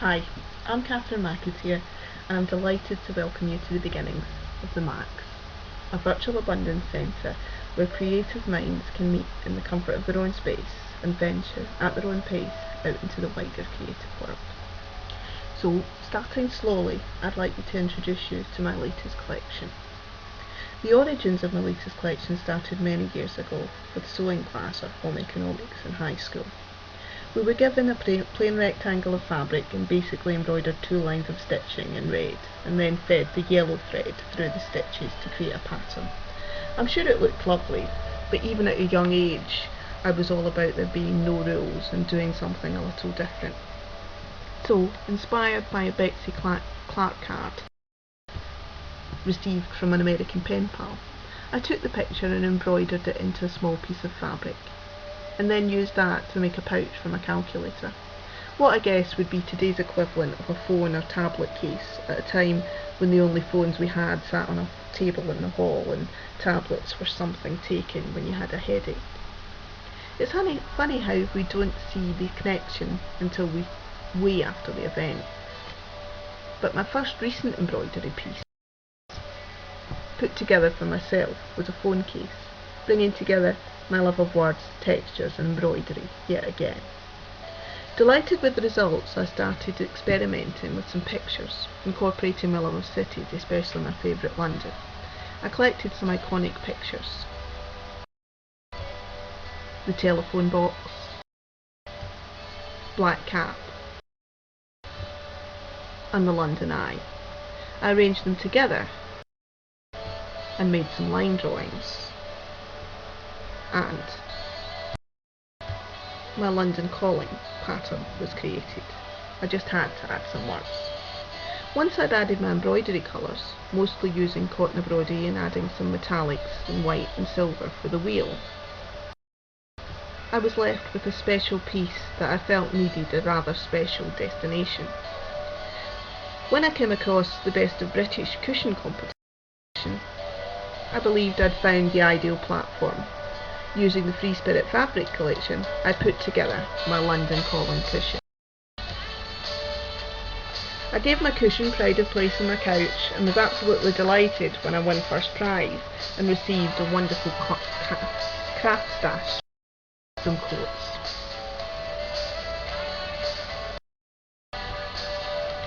Hi, I'm Catherine Mackes here, and I'm delighted to welcome you to the beginnings of the MacsX, a virtual abundance centre where creative minds can meet in the comfort of their own space and venture at their own pace out into the wider creative world. So, starting slowly, I'd like to introduce you to my latest collection. The origins of my latest collection started many years ago with sewing class or home economics in high school. We were given a plain rectangle of fabric and basically embroidered 2 lines of stitching in red, and then fed the yellow thread through the stitches to create a pattern. I'm sure it looked lovely, but even at a young age I was all about there being no rules and doing something a little different. So, inspired by a Betsy Clark card received from an American pen pal, I took the picture and embroidered it into a small piece of fabric, and then used that to make a pouch for my calculator. What I guess would be today's equivalent of a phone or tablet case at a time when the only phones we had sat on a table in the hall and tablets were something taken when you had a headache. It's funny how we don't see the connection until way after the event. But my first recent embroidery piece, put together for myself, was a phone case, bringing together my love of words, textures and embroidery yet again. Delighted with the results, I started experimenting with some pictures, incorporating my love of cities, especially my favourite London. I collected some iconic pictures. The telephone box, black cap and the London Eye. I arranged them together and made some line drawings, and my London calling pattern was created. I just had to add some words. Once I'd added my embroidery colours, mostly using cotton embroidery and adding some metallics in white and silver for the wheel, I was left with a special piece that I felt needed a rather special destination. When I came across the Best of British cushion competition, I believed I'd found the ideal platform. Using the Free Spirit fabric collection, I put together my London Calling cushion. I gave my cushion pride of place on my couch and was absolutely delighted when I won first prize and received a wonderful craft stash from Coats.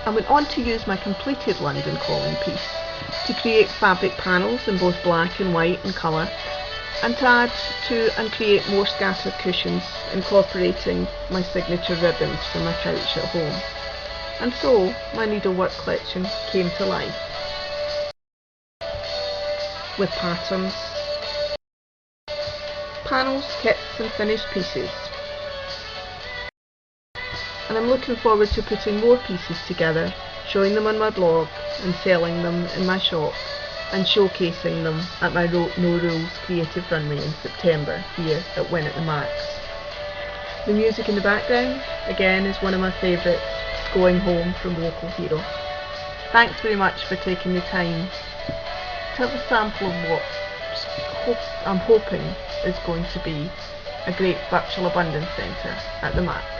I went on to use my completed London Calling piece to create fabric panels in both black and white in colour, and to add to and create more scattered cushions, incorporating my signature ribbons from my couch at home. And so my Needlework Collection came to life, with patterns, panels, kits and finished pieces. And I'm looking forward to putting more pieces together, showing them on my blog and selling them in my shop, and showcasing them at my No Rules Creative Runway in September here at Win at the MacsX. The music in the background, again, is one of my favourites, Going Home from Local Hero. Thanks very much for taking the time to have a sample of what I'm hoping is going to be a great virtual abundance centre at the MacsX.